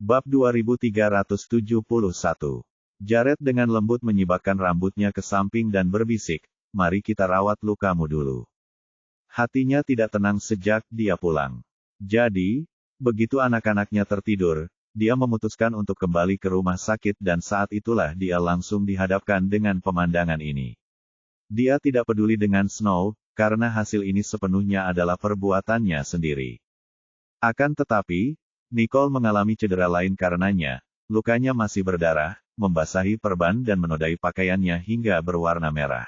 Bab 2371. Jared dengan lembut menyibakkan rambutnya ke samping dan berbisik, "Mari kita rawat lukamu dulu." Hatinya tidak tenang sejak dia pulang. Jadi, begitu anak-anaknya tertidur, dia memutuskan untuk kembali ke rumah sakit dan saat itulah dia langsung dihadapkan dengan pemandangan ini. Dia tidak peduli dengan Snow, karena hasil ini sepenuhnya adalah perbuatannya sendiri. Akan tetapi, Nicole mengalami cedera lain karenanya, lukanya masih berdarah, membasahi perban dan menodai pakaiannya hingga berwarna merah.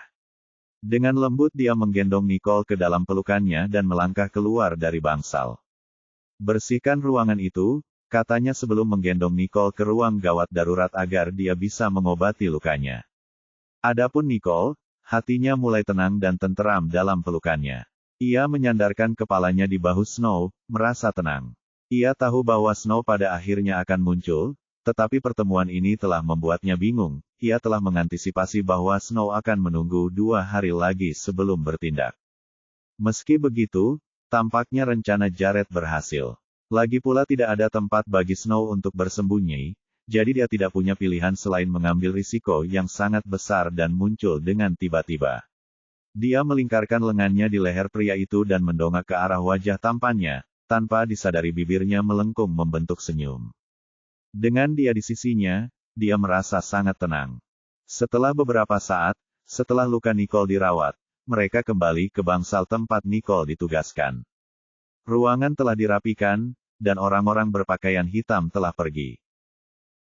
Dengan lembut dia menggendong Nicole ke dalam pelukannya dan melangkah keluar dari bangsal. "Bersihkan ruangan itu," katanya sebelum menggendong Nicole ke ruang gawat darurat agar dia bisa mengobati lukanya. Adapun Nicole, hatinya mulai tenang dan tenteram dalam pelukannya. Ia menyandarkan kepalanya di bahu Snow, merasa tenang. Ia tahu bahwa Snow pada akhirnya akan muncul, tetapi pertemuan ini telah membuatnya bingung. Ia telah mengantisipasi bahwa Snow akan menunggu 2 hari lagi sebelum bertindak. Meski begitu, tampaknya rencana Jared berhasil. Lagi pula tidak ada tempat bagi Snow untuk bersembunyi, jadi dia tidak punya pilihan selain mengambil risiko yang sangat besar dan muncul dengan tiba-tiba. Dia melingkarkan lengannya di leher pria itu dan mendongak ke arah wajah tampannya. Tanpa disadari bibirnya melengkung membentuk senyum. Dengan dia di sisinya, dia merasa sangat tenang. Setelah beberapa saat, setelah luka Nicole dirawat, mereka kembali ke bangsal tempat Nicole ditugaskan. Ruangan telah dirapikan, dan orang-orang berpakaian hitam telah pergi.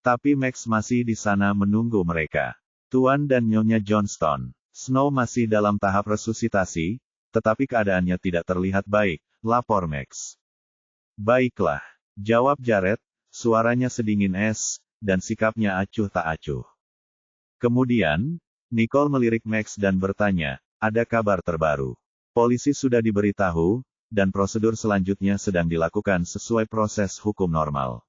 Tapi Max masih di sana menunggu mereka. Tuan dan Nyonya Johnston. Snow masih dalam tahap resusitasi, tetapi keadaannya tidak terlihat baik, lapor Max. "Baiklah," jawab Jared, suaranya sedingin es, dan sikapnya acuh tak acuh. Kemudian, Nicole melirik Max dan bertanya, "Ada kabar terbaru?" "Polisi sudah diberitahu, dan prosedur selanjutnya sedang dilakukan sesuai proses hukum normal.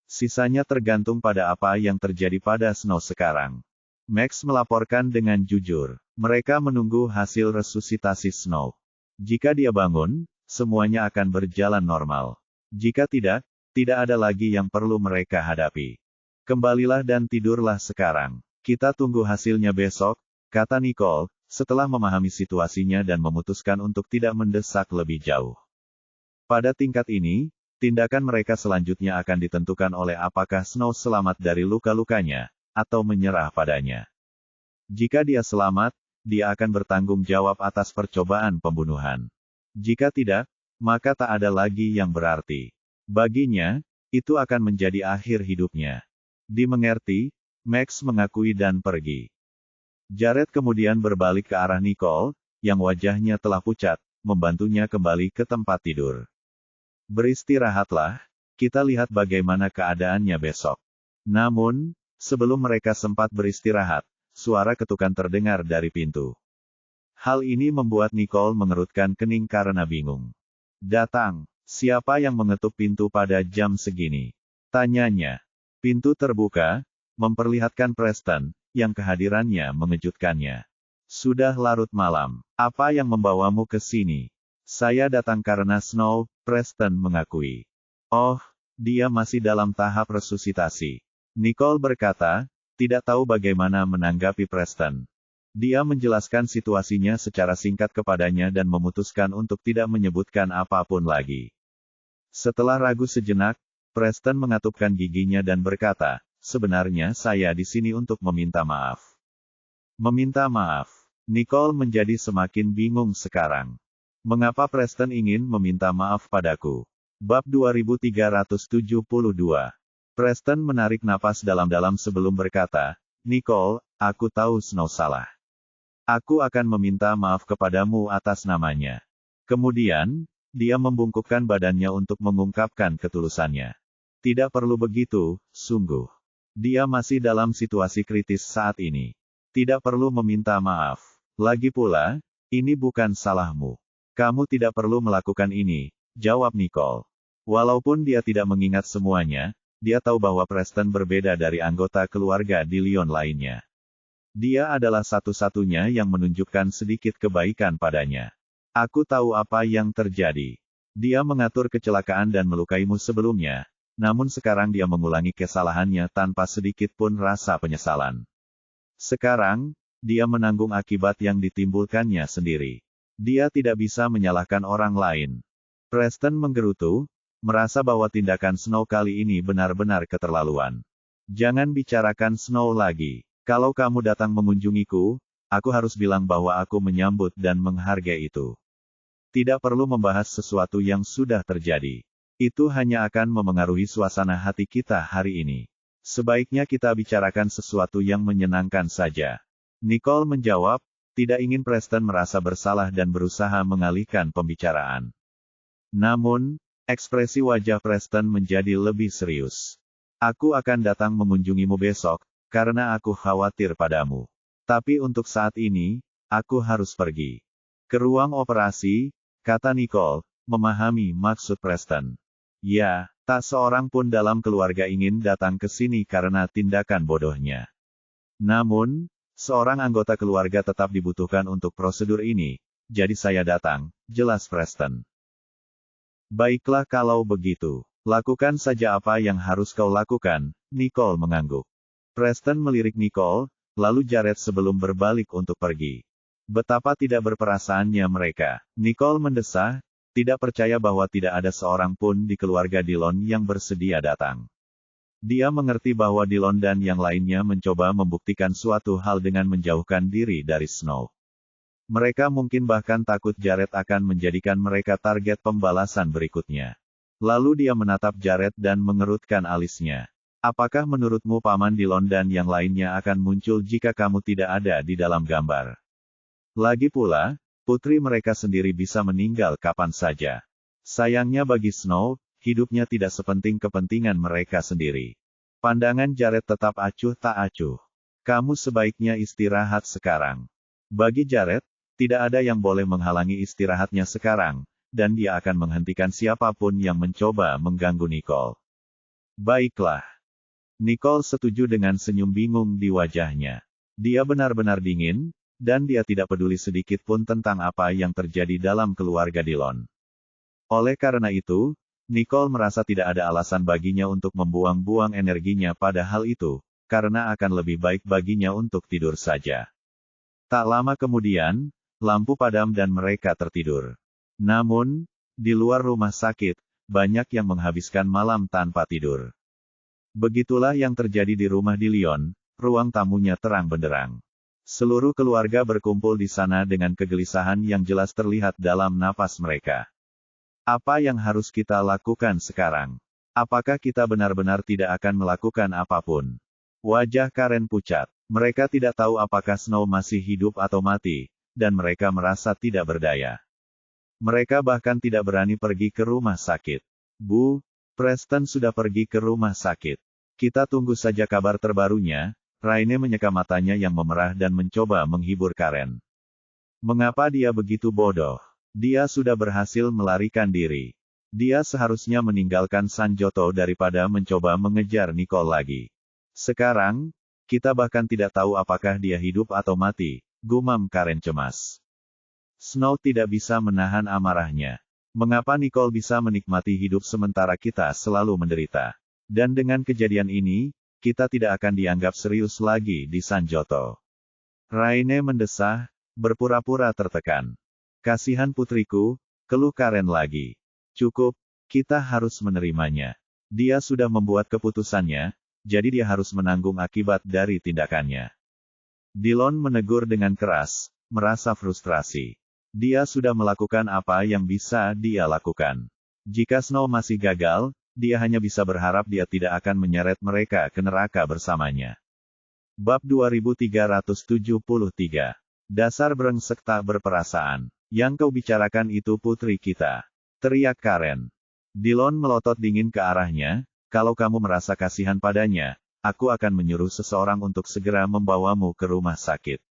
Sisanya tergantung pada apa yang terjadi pada Snow sekarang." Max melaporkan dengan jujur. Mereka menunggu hasil resusitasi Snow. Jika dia bangun, semuanya akan berjalan normal. Jika tidak, tidak ada lagi yang perlu mereka hadapi. "Kembalilah dan tidurlah sekarang. Kita tunggu hasilnya besok," kata Nicole, setelah memahami situasinya dan memutuskan untuk tidak mendesak lebih jauh. Pada tingkat ini, tindakan mereka selanjutnya akan ditentukan oleh apakah Snow selamat dari luka-lukanya, atau menyerah padanya. Jika dia selamat, dia akan bertanggung jawab atas percobaan pembunuhan. Jika tidak, maka tak ada lagi yang berarti. Baginya, itu akan menjadi akhir hidupnya. "Dimengerti," Max mengakui dan pergi. Jared kemudian berbalik ke arah Nicole, yang wajahnya telah pucat, membantunya kembali ke tempat tidur. "Beristirahatlah, kita lihat bagaimana keadaannya besok." Namun, sebelum mereka sempat beristirahat, suara ketukan terdengar dari pintu. Hal ini membuat Nicole mengerutkan kening karena bingung. "Datang, siapa yang mengetuk pintu pada jam segini?" tanyanya. Pintu terbuka, memperlihatkan Preston, yang kehadirannya mengejutkannya. "Sudah larut malam. Apa yang membawamu ke sini?" "Saya datang karena Snow," Preston mengakui. "Oh, dia masih dalam tahap resusitasi," Nicole berkata, tidak tahu bagaimana menanggapi Preston. Dia menjelaskan situasinya secara singkat kepadanya dan memutuskan untuk tidak menyebutkan apapun lagi. Setelah ragu sejenak, Preston mengatupkan giginya dan berkata, "Sebenarnya saya di sini untuk meminta maaf." "Meminta maaf?" Nicole menjadi semakin bingung sekarang. Mengapa Preston ingin meminta maaf padaku? Bab 2372. Preston menarik napas dalam-dalam sebelum berkata, "Nicole, aku tahu Snow salah. Aku akan meminta maaf kepadamu atas namanya." Kemudian, dia membungkukkan badannya untuk mengungkapkan ketulusannya. "Tidak perlu begitu, sungguh. Dia masih dalam situasi kritis saat ini. Tidak perlu meminta maaf. Lagi pula, ini bukan salahmu. Kamu tidak perlu melakukan ini," jawab Nicole. Walaupun dia tidak mengingat semuanya, dia tahu bahwa Preston berbeda dari anggota keluarga di Lyon lainnya. Dia adalah satu-satunya yang menunjukkan sedikit kebaikan padanya. "Aku tahu apa yang terjadi. Dia mengatur kecelakaan dan melukaimu sebelumnya, namun sekarang dia mengulangi kesalahannya tanpa sedikit pun rasa penyesalan. Sekarang, dia menanggung akibat yang ditimbulkannya sendiri. Dia tidak bisa menyalahkan orang lain. Preston menggerutu, merasa bahwa tindakan Snow kali ini benar-benar keterlaluan. Jangan bicarakan Snow lagi. Kalau kamu datang mengunjungiku, aku harus bilang bahwa aku menyambut dan menghargai itu. Tidak perlu membahas sesuatu yang sudah terjadi. Itu hanya akan memengaruhi suasana hati kita hari ini. Sebaiknya kita bicarakan sesuatu yang menyenangkan saja. Nicole menjawab, tidak ingin Preston merasa bersalah dan berusaha mengalihkan pembicaraan. Namun, ekspresi wajah Preston menjadi lebih serius. Aku akan datang mengunjungimu besok, karena aku khawatir padamu. Tapi untuk saat ini, aku harus pergi ke ruang operasi, kata Nicole, memahami maksud Preston. Ya, tak seorang pun dalam keluarga ingin datang ke sini karena tindakan bodohnya. Namun, seorang anggota keluarga tetap dibutuhkan untuk prosedur ini, jadi saya datang, jelas Preston. Baiklah kalau begitu. Lakukan saja apa yang harus kau lakukan, Nicole mengangguk. Preston melirik Nicole, lalu Jared sebelum berbalik untuk pergi. Betapa tidak berperasaannya mereka. Nicole mendesah, tidak percaya bahwa tidak ada seorang pun di keluarga Dillon yang bersedia datang. Dia mengerti bahwa Dillon dan yang lainnya mencoba membuktikan suatu hal dengan menjauhkan diri dari Snow. Mereka mungkin bahkan takut Jared akan menjadikan mereka target pembalasan berikutnya. Lalu dia menatap Jared dan mengerutkan alisnya. Apakah menurutmu Paman Dillon dan yang lainnya akan muncul jika kamu tidak ada di dalam gambar? Lagi pula, putri mereka sendiri bisa meninggal kapan saja. Sayangnya bagi Snow, hidupnya tidak sepenting kepentingan mereka sendiri. Pandangan Jared tetap acuh tak acuh. Kamu sebaiknya istirahat sekarang. Bagi Jared, tidak ada yang boleh menghalangi istirahatnya sekarang, dan dia akan menghentikan siapapun yang mencoba mengganggu Nicole. Baiklah. Nicole setuju dengan senyum bingung di wajahnya. Dia benar-benar dingin, dan dia tidak peduli sedikit pun tentang apa yang terjadi dalam keluarga Dillon. Oleh karena itu, Nicole merasa tidak ada alasan baginya untuk membuang-buang energinya pada hal itu, karena akan lebih baik baginya untuk tidur saja. Tak lama kemudian, lampu padam dan mereka tertidur. Namun, di luar rumah sakit, banyak yang menghabiskan malam tanpa tidur. Begitulah yang terjadi di rumah Dillon, ruang tamunya terang benderang. Seluruh keluarga berkumpul di sana dengan kegelisahan yang jelas terlihat dalam napas mereka. Apa yang harus kita lakukan sekarang? Apakah kita benar-benar tidak akan melakukan apapun? Wajah Karen pucat. Mereka tidak tahu apakah Snow masih hidup atau mati, dan mereka merasa tidak berdaya. Mereka bahkan tidak berani pergi ke rumah sakit. Bu, Preston sudah pergi ke rumah sakit. Kita tunggu saja kabar terbarunya. Raine menyeka matanya yang memerah dan mencoba menghibur Karen. Mengapa dia begitu bodoh? Dia sudah berhasil melarikan diri. Dia seharusnya meninggalkan Sanjoto daripada mencoba mengejar Nicole lagi. Sekarang, kita bahkan tidak tahu apakah dia hidup atau mati, gumam Karen cemas. Snow tidak bisa menahan amarahnya. Mengapa Nicole bisa menikmati hidup sementara kita selalu menderita? Dan dengan kejadian ini, kita tidak akan dianggap serius lagi di Sanjoto. Raine mendesah, berpura-pura tertekan. Kasihan putriku, keluh Karen lagi. Cukup, kita harus menerimanya. Dia sudah membuat keputusannya, jadi dia harus menanggung akibat dari tindakannya. Dillon menegur dengan keras, merasa frustrasi. Dia sudah melakukan apa yang bisa dia lakukan. Jika Snow masih gagal, dia hanya bisa berharap dia tidak akan menyeret mereka ke neraka bersamanya. Bab 2373. Dasar brengsek tak berperasaan. Yang kau bicarakan itu putri kita. Teriak Karen. Dillon melotot dingin ke arahnya, kalau kamu merasa kasihan padanya, aku akan menyuruh seseorang untuk segera membawamu ke rumah sakit.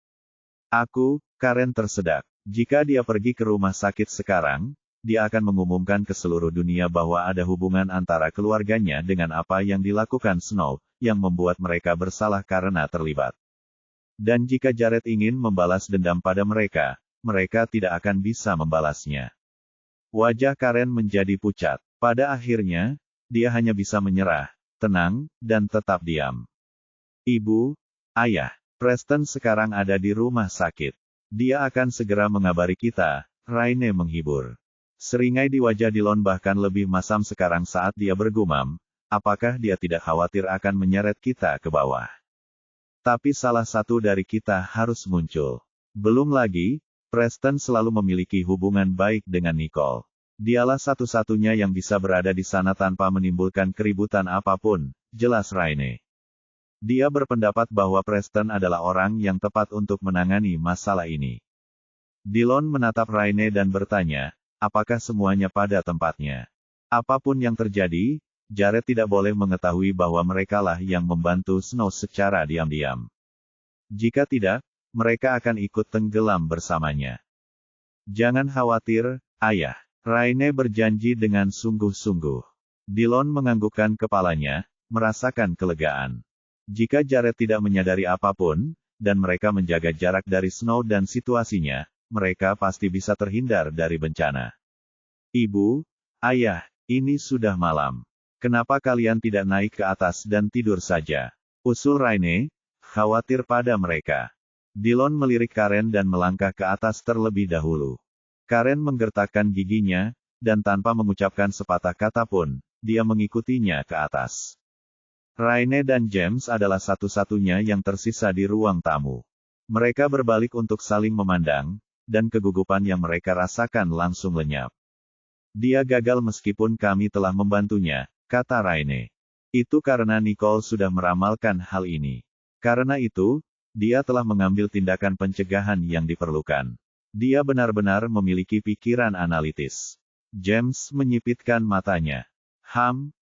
Karen tersedak. Jika dia pergi ke rumah sakit sekarang, dia akan mengumumkan ke seluruh dunia bahwa ada hubungan antara keluarganya dengan apa yang dilakukan Snow, yang membuat mereka bersalah karena terlibat. Dan jika Jared ingin membalas dendam pada mereka, mereka tidak akan bisa membalasnya. Wajah Karen menjadi pucat. Pada akhirnya, dia hanya bisa menyerah, tenang, dan tetap diam. Ibu, ayah, Preston sekarang ada di rumah sakit. Dia akan segera mengabari kita, Raine menghibur. Seringai di wajah Dillon bahkan lebih masam sekarang saat dia bergumam, apakah dia tidak khawatir akan menyeret kita ke bawah. Tapi salah satu dari kita harus muncul. Belum lagi, Preston selalu memiliki hubungan baik dengan Nicole. Dialah satu-satunya yang bisa berada di sana tanpa menimbulkan keributan apapun, jelas Raine. Dia berpendapat bahwa Preston adalah orang yang tepat untuk menangani masalah ini. Dillon menatap Raine dan bertanya, apakah semuanya pada tempatnya? Apapun yang terjadi, Jared tidak boleh mengetahui bahwa merekalah yang membantu Snow secara diam-diam. Jika tidak, mereka akan ikut tenggelam bersamanya. Jangan khawatir, ayah. Raine berjanji dengan sungguh-sungguh. Dillon menganggukkan kepalanya, merasakan kelegaan. Jika Jared tidak menyadari apapun, dan mereka menjaga jarak dari Snow dan situasinya, mereka pasti bisa terhindar dari bencana. Ibu, ayah, ini sudah malam. Kenapa kalian tidak naik ke atas dan tidur saja? Usul Raine, khawatir pada mereka. Dillon melirik Karen dan melangkah ke atas terlebih dahulu. Karen menggertakkan giginya, dan tanpa mengucapkan sepatah kata pun, dia mengikutinya ke atas. Raine dan James adalah satu-satunya yang tersisa di ruang tamu. Mereka berbalik untuk saling memandang, dan kegugupan yang mereka rasakan langsung lenyap. Dia gagal meskipun kami telah membantunya, kata Raine. Itu karena Nicole sudah meramalkan hal ini. Karena itu, dia telah mengambil tindakan pencegahan yang diperlukan. Dia benar-benar memiliki pikiran analitis. James menyipitkan matanya.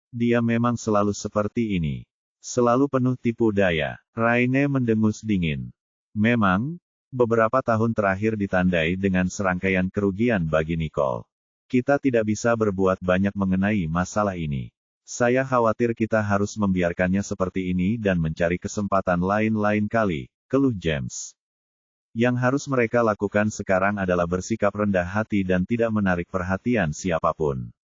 Dia memang selalu seperti ini. Selalu penuh tipu daya. Raine mendengus dingin. Memang, beberapa tahun terakhir ditandai dengan serangkaian kerugian bagi Nicole. Kita tidak bisa berbuat banyak mengenai masalah ini. Saya khawatir kita harus membiarkannya seperti ini dan mencari kesempatan lain-lain kali, keluh James. Yang harus mereka lakukan sekarang adalah bersikap rendah hati dan tidak menarik perhatian siapapun.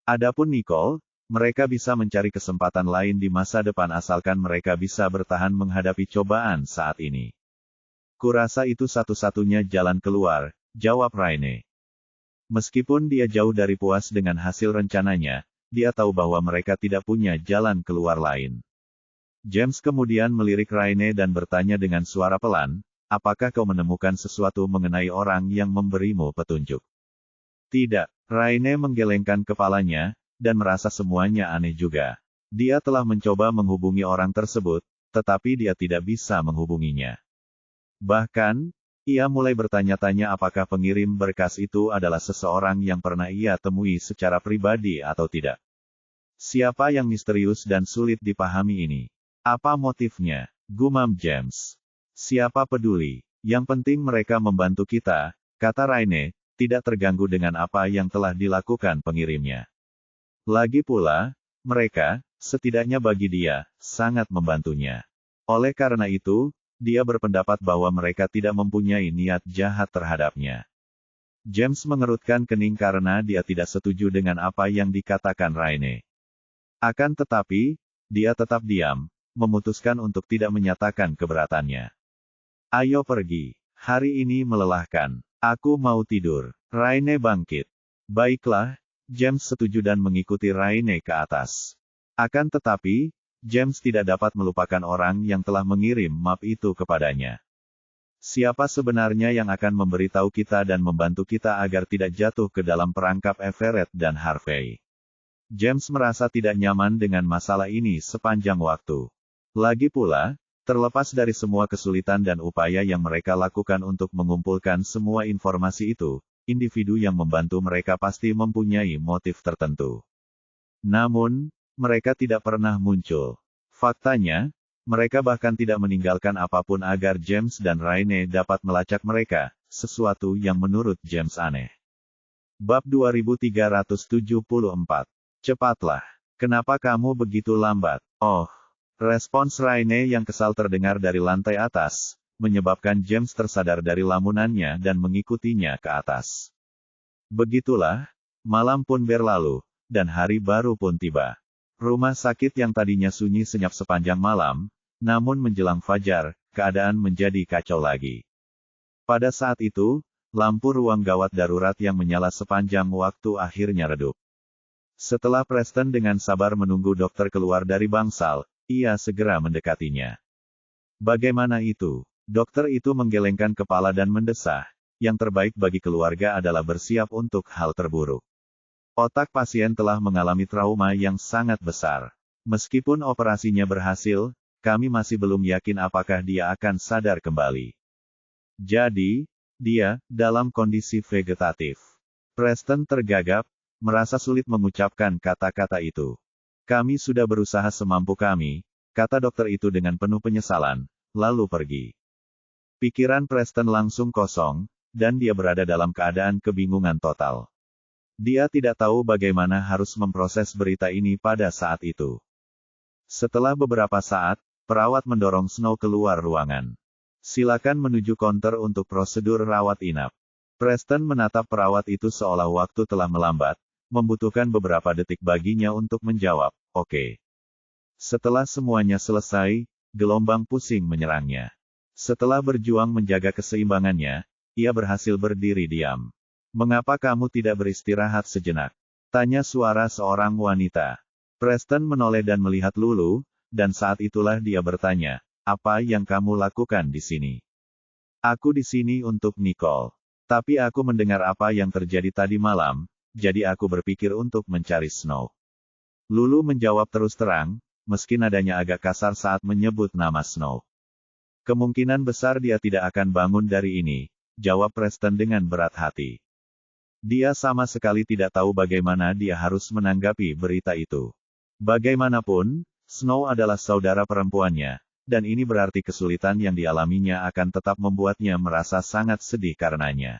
Adapun Nicole, mereka bisa mencari kesempatan lain di masa depan asalkan mereka bisa bertahan menghadapi cobaan saat ini. Kurasa itu satu-satunya jalan keluar, jawab Raine. Meskipun dia jauh dari puas dengan hasil rencananya, dia tahu bahwa mereka tidak punya jalan keluar lain. James kemudian melirik Raine dan bertanya dengan suara pelan, apakah kau menemukan sesuatu mengenai orang yang memberimu petunjuk? Tidak, Raine menggelengkan kepalanya, dan merasa semuanya aneh juga. Dia telah mencoba menghubungi orang tersebut, tetapi dia tidak bisa menghubunginya. Bahkan, ia mulai bertanya-tanya apakah pengirim berkas itu adalah seseorang yang pernah ia temui secara pribadi atau tidak. Siapa yang misterius dan sulit dipahami ini? Apa motifnya? Gumam James. Siapa peduli? Yang penting mereka membantu kita, kata Raine, tidak terganggu dengan apa yang telah dilakukan pengirimnya. Lagi pula, mereka, setidaknya bagi dia, sangat membantunya. Oleh karena itu, dia berpendapat bahwa mereka tidak mempunyai niat jahat terhadapnya. James mengerutkan kening karena dia tidak setuju dengan apa yang dikatakan Raine. Akan tetapi, dia tetap diam, memutuskan untuk tidak menyatakan keberatannya. Ayo pergi. Hari ini melelahkan. Aku mau tidur. Raine bangkit. Baiklah, James setuju dan mengikuti Raine ke atas. Akan tetapi, James tidak dapat melupakan orang yang telah mengirim map itu kepadanya. Siapa sebenarnya yang akan memberitahu kita dan membantu kita agar tidak jatuh ke dalam perangkap Everett dan Harvey? James merasa tidak nyaman dengan masalah ini sepanjang waktu. Lagi pula, terlepas dari semua kesulitan dan upaya yang mereka lakukan untuk mengumpulkan semua informasi itu, individu yang membantu mereka pasti mempunyai motif tertentu. Namun, mereka tidak pernah muncul. Faktanya, mereka bahkan tidak meninggalkan apapun agar James dan Raine dapat melacak mereka, sesuatu yang menurut James aneh. Bab 2374. Cepatlah. Kenapa kamu begitu lambat? Oh. Respons Raine yang kesal terdengar dari lantai atas, menyebabkan James tersadar dari lamunannya dan mengikutinya ke atas. Begitulah, malam pun berlalu, dan hari baru pun tiba. Rumah sakit yang tadinya sunyi senyap sepanjang malam, namun menjelang fajar, keadaan menjadi kacau lagi. Pada saat itu, lampu ruang gawat darurat yang menyala sepanjang waktu akhirnya redup. Setelah Preston dengan sabar menunggu dokter keluar dari bangsal, ia segera mendekatinya. Bagaimana itu? Dokter itu menggelengkan kepala dan mendesah. Yang terbaik bagi keluarga adalah bersiap untuk hal terburuk. Otak pasien telah mengalami trauma yang sangat besar. Meskipun operasinya berhasil, kami masih belum yakin apakah dia akan sadar kembali. Jadi, dia dalam kondisi vegetatif. Preston tergagap, merasa sulit mengucapkan kata-kata itu. Kami sudah berusaha semampu kami, kata dokter itu dengan penuh penyesalan, lalu pergi. Pikiran Preston langsung kosong, dan dia berada dalam keadaan kebingungan total. Dia tidak tahu bagaimana harus memproses berita ini pada saat itu. Setelah beberapa saat, perawat mendorong Snow keluar ruangan. Silakan menuju counter untuk prosedur rawat inap. Preston menatap perawat itu seolah waktu telah melambat, membutuhkan beberapa detik baginya untuk menjawab, "Oke." Setelah semuanya selesai, gelombang pusing menyerangnya. Setelah berjuang menjaga keseimbangannya, ia berhasil berdiri diam. "Mengapa kamu tidak beristirahat sejenak?" tanya suara seorang wanita. Preston menoleh dan melihat Lulu, dan saat itulah dia bertanya, "Apa yang kamu lakukan di sini?" "Aku di sini untuk Nicole. Tapi aku mendengar apa yang terjadi tadi malam, jadi aku berpikir untuk mencari Snow." Lulu menjawab terus terang, meski nadanya agak kasar saat menyebut nama Snow. "Kemungkinan besar dia tidak akan bangun dari ini," jawab Preston dengan berat hati. Dia sama sekali tidak tahu bagaimana dia harus menanggapi berita itu. Bagaimanapun, Snow adalah saudara perempuannya, dan ini berarti kesulitan yang dialaminya akan tetap membuatnya merasa sangat sedih karenanya.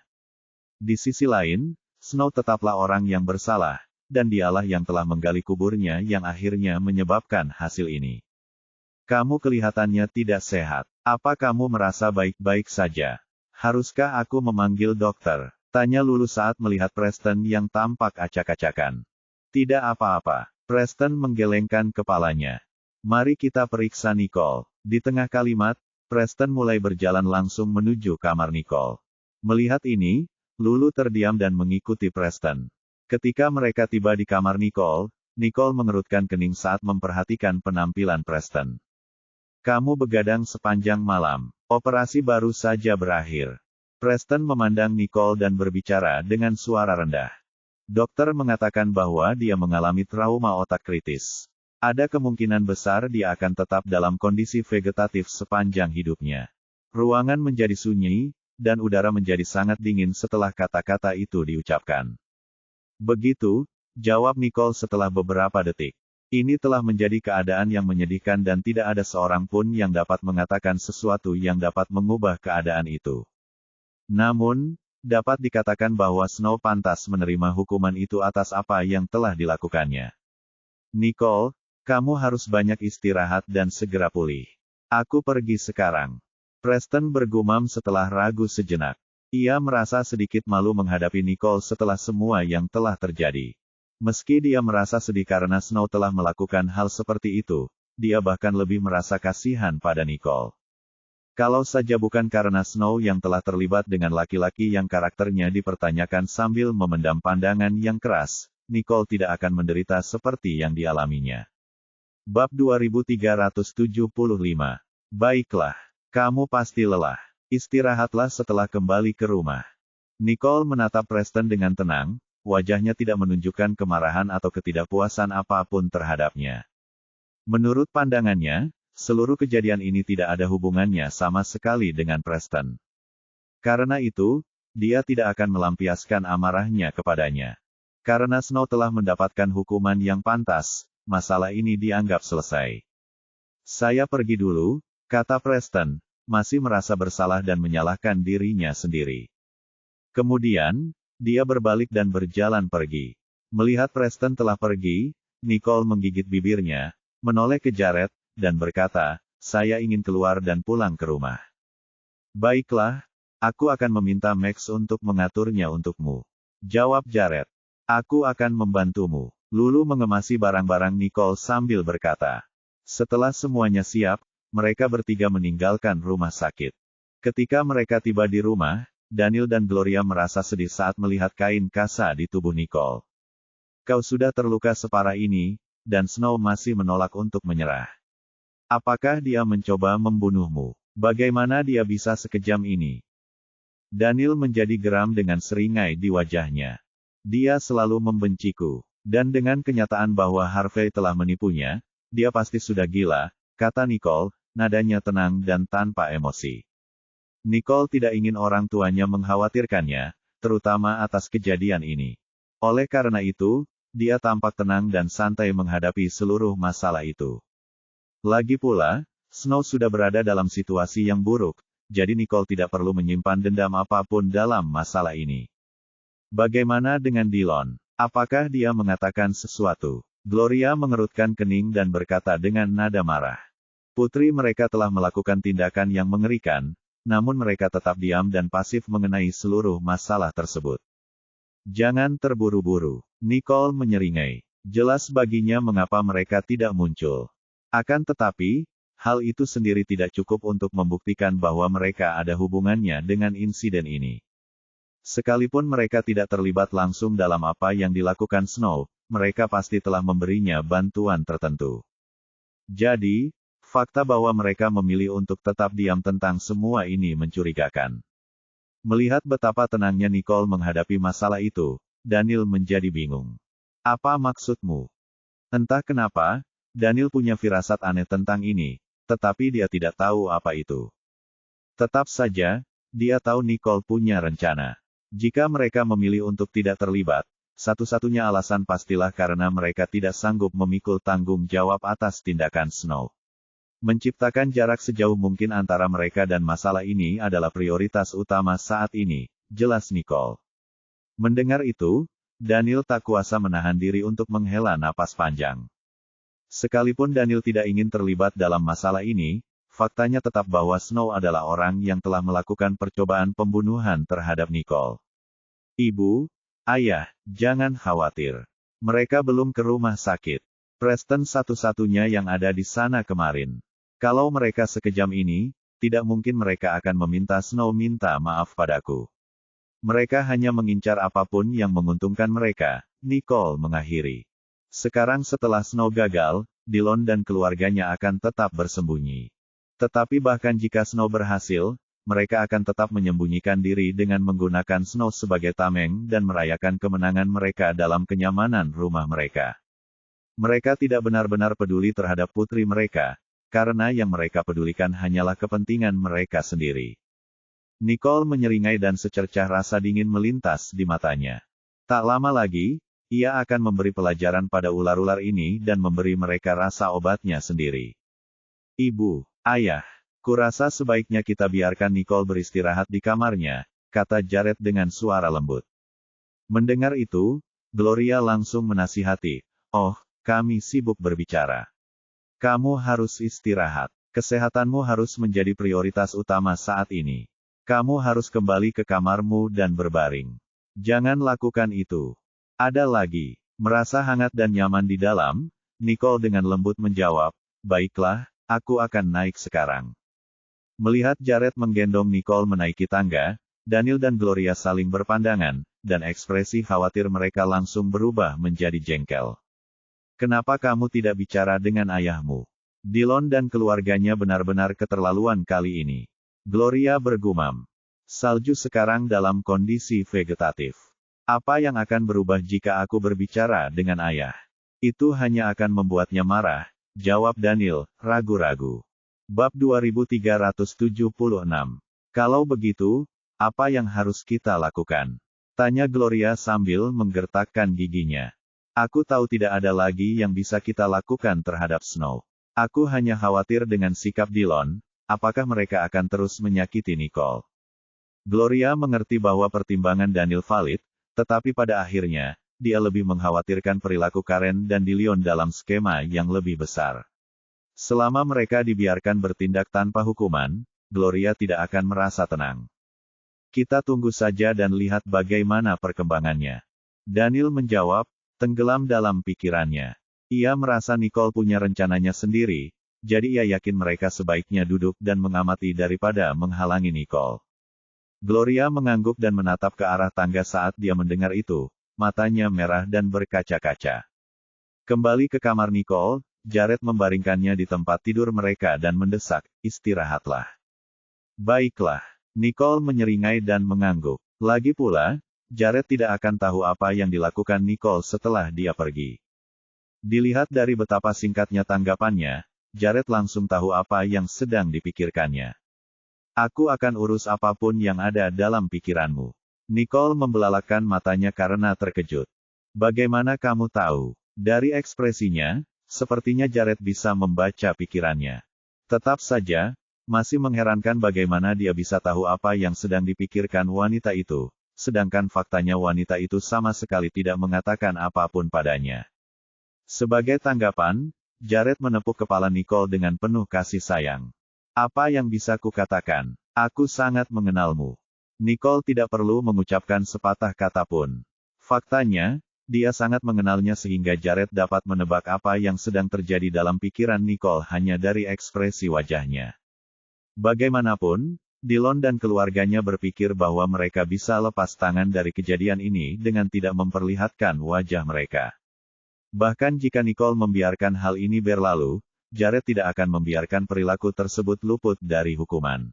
Di sisi lain, Snow tetaplah orang yang bersalah, dan dialah yang telah menggali kuburnya yang akhirnya menyebabkan hasil ini. "Kamu kelihatannya tidak sehat. Apa kamu merasa baik-baik saja? Haruskah aku memanggil dokter?" tanya Lulu saat melihat Preston yang tampak acak-acakan. "Tidak apa-apa." Preston menggelengkan kepalanya. "Mari kita periksa Nicole." Di tengah kalimat, Preston mulai berjalan langsung menuju kamar Nicole. Melihat ini, Lulu terdiam dan mengikuti Preston. Ketika mereka tiba di kamar Nicole, Nicole mengerutkan kening saat memperhatikan penampilan Preston. "Kamu begadang sepanjang malam. Operasi baru saja berakhir." Preston memandang Nicole dan berbicara dengan suara rendah. "Dokter mengatakan bahwa dia mengalami trauma otak kritis. Ada kemungkinan besar dia akan tetap dalam kondisi vegetatif sepanjang hidupnya." Ruangan menjadi sunyi, dan udara menjadi sangat dingin setelah kata-kata itu diucapkan. "Begitu," jawab Nicole setelah beberapa detik. "Ini telah menjadi keadaan yang menyedihkan dan tidak ada seorang pun yang dapat mengatakan sesuatu yang dapat mengubah keadaan itu. Namun, dapat dikatakan bahwa Snow pantas menerima hukuman itu atas apa yang telah dilakukannya. Nicole, kamu harus banyak istirahat dan segera pulih. Aku pergi sekarang." Preston bergumam setelah ragu sejenak. Ia merasa sedikit malu menghadapi Nicole setelah semua yang telah terjadi. Meski dia merasa sedih karena Snow telah melakukan hal seperti itu, dia bahkan lebih merasa kasihan pada Nicole. Kalau saja bukan karena Snow yang telah terlibat dengan laki-laki yang karakternya dipertanyakan sambil memendam pandangan yang keras, Nicole tidak akan menderita seperti yang dialaminya. Bab 2375. Baiklah, kamu pasti lelah. Istirahatlah setelah kembali ke rumah. Nicole menatap Preston dengan tenang, wajahnya tidak menunjukkan kemarahan atau ketidakpuasan apapun terhadapnya. Menurut pandangannya, seluruh kejadian ini tidak ada hubungannya sama sekali dengan Preston. Karena itu, dia tidak akan melampiaskan amarahnya kepadanya. Karena Snow telah mendapatkan hukuman yang pantas, masalah ini dianggap selesai. "Saya pergi dulu," kata Preston, masih merasa bersalah dan menyalahkan dirinya sendiri. Kemudian, dia berbalik dan berjalan pergi. Melihat Preston telah pergi, Nicole menggigit bibirnya, menoleh ke Jared, dan berkata, "Saya ingin keluar dan pulang ke rumah." "Baiklah, aku akan meminta Max untuk mengaturnya untukmu," jawab Jared. "Aku akan membantumu." Lulu mengemasi barang-barang Nicole sambil berkata. Setelah semuanya siap, mereka bertiga meninggalkan rumah sakit. Ketika mereka tiba di rumah, Daniel dan Gloria merasa sedih saat melihat kain kasa di tubuh Nicole. Kau sudah terluka separah ini, dan Snow masih menolak untuk menyerah. Apakah dia mencoba membunuhmu? Bagaimana dia bisa sekejam ini? Daniel menjadi geram dengan seringai di wajahnya. Dia selalu membenciku. Dan dengan kenyataan bahwa Harvey telah menipunya, dia pasti sudah gila, kata Nicole, nadanya tenang dan tanpa emosi. Nicole tidak ingin orang tuanya mengkhawatirkannya, terutama atas kejadian ini. Oleh karena itu, dia tampak tenang dan santai menghadapi seluruh masalah itu. Lagi pula, Snow sudah berada dalam situasi yang buruk, jadi Nicole tidak perlu menyimpan dendam apapun dalam masalah ini. Bagaimana dengan Dillon? Apakah dia mengatakan sesuatu? Gloria mengerutkan kening dan berkata dengan nada marah. Putri mereka telah melakukan tindakan yang mengerikan, namun mereka tetap diam dan pasif mengenai seluruh masalah tersebut. Jangan terburu-buru. Nicole menyeringai. Jelas baginya mengapa mereka tidak muncul. Akan tetapi, hal itu sendiri tidak cukup untuk membuktikan bahwa mereka ada hubungannya dengan insiden ini. Sekalipun mereka tidak terlibat langsung dalam apa yang dilakukan Snow, mereka pasti telah memberinya bantuan tertentu. Jadi, fakta bahwa mereka memilih untuk tetap diam tentang semua ini mencurigakan. Melihat betapa tenangnya Nicole menghadapi masalah itu, Daniel menjadi bingung. Apa maksudmu? Entah kenapa, Daniel punya firasat aneh tentang ini, tetapi dia tidak tahu apa itu. Tetap saja, dia tahu Nicole punya rencana. Jika mereka memilih untuk tidak terlibat, satu-satunya alasan pastilah karena mereka tidak sanggup memikul tanggung jawab atas tindakan Snow. Menciptakan jarak sejauh mungkin antara mereka dan masalah ini adalah prioritas utama saat ini, jelas Nicole. Mendengar itu, Daniel tak kuasa menahan diri untuk menghela napas panjang. Sekalipun Daniel tidak ingin terlibat dalam masalah ini, faktanya tetap bahwa Snow adalah orang yang telah melakukan percobaan pembunuhan terhadap Nicole. Ibu, ayah, jangan khawatir. Mereka belum ke rumah sakit. Preston satu-satunya yang ada di sana kemarin. Kalau mereka sekejam ini, tidak mungkin mereka akan meminta Snow minta maaf padaku. Mereka hanya mengincar apapun yang menguntungkan mereka, Nicole mengakhiri. Sekarang setelah Snow gagal, Dillon dan keluarganya akan tetap bersembunyi. Tetapi bahkan jika Snow berhasil, mereka akan tetap menyembunyikan diri dengan menggunakan Snow sebagai tameng dan merayakan kemenangan mereka dalam kenyamanan rumah mereka. Mereka tidak benar-benar peduli terhadap putri mereka, karena yang mereka pedulikan hanyalah kepentingan mereka sendiri. Nicole menyeringai dan secercah rasa dingin melintas di matanya. Tak lama lagi, ia akan memberi pelajaran pada ular-ular ini dan memberi mereka rasa obatnya sendiri. Ibu, ayah, kurasa sebaiknya kita biarkan Nicole beristirahat di kamarnya, kata Jared dengan suara lembut. Mendengar itu, Gloria langsung menasihati, oh, kami sibuk berbicara. Kamu harus istirahat. Kesehatanmu harus menjadi prioritas utama saat ini. Kamu harus kembali ke kamarmu dan berbaring. Jangan lakukan itu. Ada lagi. Merasa hangat dan nyaman di dalam, Nicole dengan lembut menjawab, baiklah, aku akan naik sekarang. Melihat Jared menggendong Nicole menaiki tangga, Daniel dan Gloria saling berpandangan, dan ekspresi khawatir mereka langsung berubah menjadi jengkel. Kenapa kamu tidak bicara dengan ayahmu? Dillon dan keluarganya benar-benar keterlaluan kali ini. Gloria bergumam. Salju sekarang dalam kondisi vegetatif. Apa yang akan berubah jika aku berbicara dengan ayah? Itu hanya akan membuatnya marah, jawab Daniel, ragu-ragu. Bab 2376. Kalau begitu, apa yang harus kita lakukan? Tanya Gloria sambil menggertakkan giginya. Aku tahu tidak ada lagi yang bisa kita lakukan terhadap Snow. Aku hanya khawatir dengan sikap Dillon, apakah mereka akan terus menyakiti Nicole. Gloria mengerti bahwa pertimbangan Daniel valid, tetapi pada akhirnya, dia lebih mengkhawatirkan perilaku Karen dan Dillon dalam skema yang lebih besar. Selama mereka dibiarkan bertindak tanpa hukuman, Gloria tidak akan merasa tenang. Kita tunggu saja dan lihat bagaimana perkembangannya. Daniel menjawab, tenggelam dalam pikirannya. Ia merasa Nicole punya rencananya sendiri, jadi ia yakin mereka sebaiknya duduk dan mengamati daripada menghalangi Nicole. Gloria mengangguk dan menatap ke arah tangga saat dia mendengar itu, matanya merah dan berkaca-kaca. Kembali ke kamar Nicole, Jared membaringkannya di tempat tidur mereka dan mendesak, "Istirahatlah." "Baiklah." Nicole menyeringai dan mengangguk. Lagi pula, Jared tidak akan tahu apa yang dilakukan Nicole setelah dia pergi. Dilihat dari betapa singkatnya tanggapannya, Jared langsung tahu apa yang sedang dipikirkannya. "Aku akan urus apapun yang ada dalam pikiranmu." Nicole membelalakan matanya karena terkejut. "Bagaimana kamu tahu?" Dari ekspresinya, sepertinya Jared bisa membaca pikirannya. Tetap saja, masih mengherankan bagaimana dia bisa tahu apa yang sedang dipikirkan wanita itu, sedangkan faktanya wanita itu sama sekali tidak mengatakan apapun padanya. Sebagai tanggapan, Jared menepuk kepala Nicole dengan penuh kasih sayang. "Apa yang bisa kukatakan? Aku sangat mengenalmu." Nicole tidak perlu mengucapkan sepatah kata pun. Faktanya, dia sangat mengenalnya sehingga Jared dapat menebak apa yang sedang terjadi dalam pikiran Nicole hanya dari ekspresi wajahnya. Bagaimanapun, Dillon dan keluarganya berpikir bahwa mereka bisa lepas tangan dari kejadian ini dengan tidak memperlihatkan wajah mereka. Bahkan jika Nicole membiarkan hal ini berlalu, Jared tidak akan membiarkan perilaku tersebut luput dari hukuman.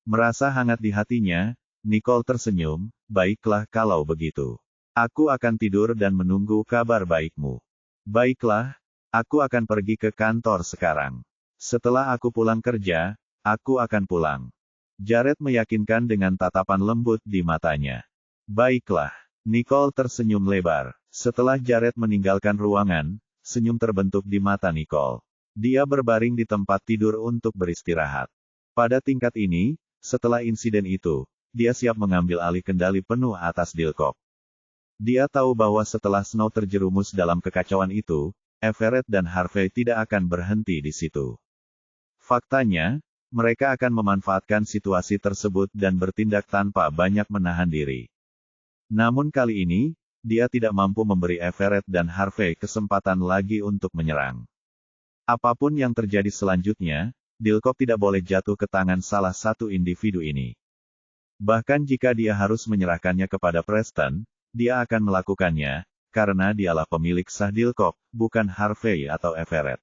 Merasa hangat di hatinya, Nicole tersenyum, "Baiklah kalau begitu. Aku akan tidur dan menunggu kabar baikmu." "Baiklah, aku akan pergi ke kantor sekarang. Setelah aku pulang kerja, aku akan pulang." Jared meyakinkan dengan tatapan lembut di matanya. "Baiklah." Nicole tersenyum lebar. Setelah Jared meninggalkan ruangan, senyum terbentuk di mata Nicole. Dia berbaring di tempat tidur untuk beristirahat. Pada tingkat ini, setelah insiden itu, dia siap mengambil alih kendali penuh atas Dilkop. Dia tahu bahwa setelah Snow terjerumus dalam kekacauan itu, Everett dan Harvey tidak akan berhenti di situ. Faktanya, mereka akan memanfaatkan situasi tersebut dan bertindak tanpa banyak menahan diri. Namun kali ini, dia tidak mampu memberi Everett dan Harvey kesempatan lagi untuk menyerang. Apapun yang terjadi selanjutnya, Dilkop tidak boleh jatuh ke tangan salah satu individu ini. Bahkan jika dia harus menyerahkannya kepada Preston, dia akan melakukannya, karena dialah pemilik sah Dilkop, bukan Harvey atau Everett.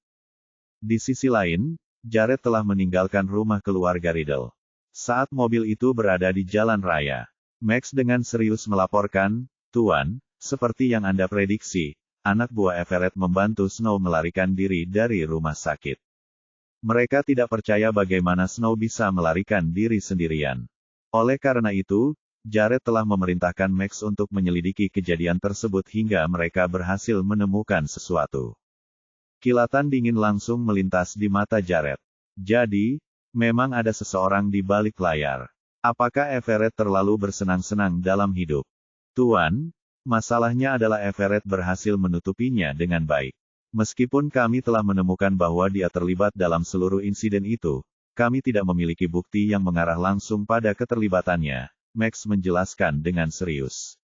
Di sisi lain, Jared telah meninggalkan rumah keluarga Riddle. Saat mobil itu berada di jalan raya, Max dengan serius melaporkan, "Tuan, seperti yang Anda prediksi, anak buah Everett membantu Snow melarikan diri dari rumah sakit." Mereka tidak percaya bagaimana Snow bisa melarikan diri sendirian. Oleh karena itu, Jared telah memerintahkan Max untuk menyelidiki kejadian tersebut hingga mereka berhasil menemukan sesuatu. Kilatan dingin langsung melintas di mata Jared. Jadi, memang ada seseorang di balik layar. Apakah Everett terlalu bersenang-senang dalam hidup? "Tuan, masalahnya adalah Everett berhasil menutupinya dengan baik. Meskipun kami telah menemukan bahwa dia terlibat dalam seluruh insiden itu, kami tidak memiliki bukti yang mengarah langsung pada keterlibatannya," Max menjelaskan dengan serius.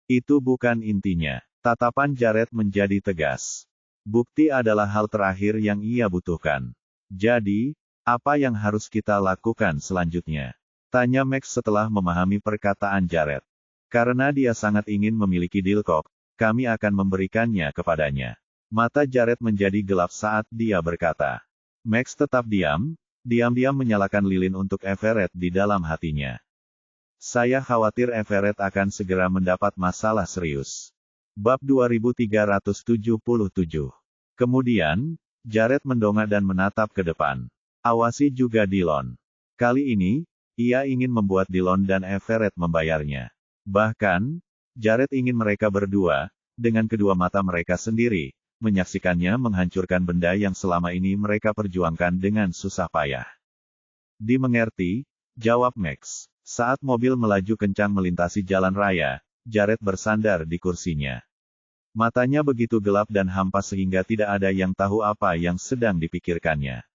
"Itu bukan intinya." Tatapan Jared menjadi tegas. "Bukti adalah hal terakhir yang ia butuhkan. Jadi, apa yang harus kita lakukan selanjutnya?" tanya Max setelah memahami perkataan Jared. "Karena dia sangat ingin memiliki Dilkop, kami akan memberikannya kepadanya." Mata Jared menjadi gelap saat dia berkata. Max tetap diam-diam menyalakan lilin untuk Everett di dalam hatinya. "Saya khawatir Everett akan segera mendapat masalah serius." Bab 2377. Kemudian, Jared mendongak dan menatap ke depan. "Awasi juga Dillon. Kali ini, ia ingin membuat Dillon dan Everett membayarnya." Bahkan, Jared ingin mereka berdua, dengan kedua mata mereka sendiri, menyaksikannya menghancurkan benda yang selama ini mereka perjuangkan dengan susah payah. "Dimengerti," jawab Max. Saat mobil melaju kencang melintasi jalan raya, Jared bersandar di kursinya. Matanya begitu gelap dan hampa sehingga tidak ada yang tahu apa yang sedang dipikirkannya.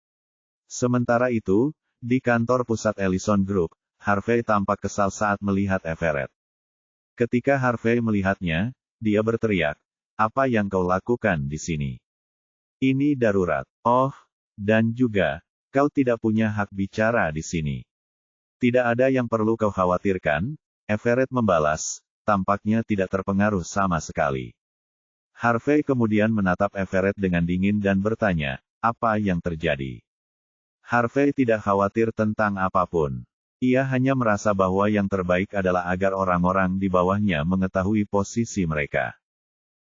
Sementara itu, di kantor pusat Ellison Group, Harvey tampak kesal saat melihat Everett. Ketika Harvey melihatnya, dia berteriak, apa yang kau lakukan di sini? Ini darurat. Oh, dan juga, kau tidak punya hak bicara di sini. Tidak ada yang perlu kau khawatirkan, Everett membalas, tampaknya tidak terpengaruh sama sekali. Harvey kemudian menatap Everett dengan dingin dan bertanya, apa yang terjadi? Harvey tidak khawatir tentang apapun. Ia hanya merasa bahwa yang terbaik adalah agar orang-orang di bawahnya mengetahui posisi mereka.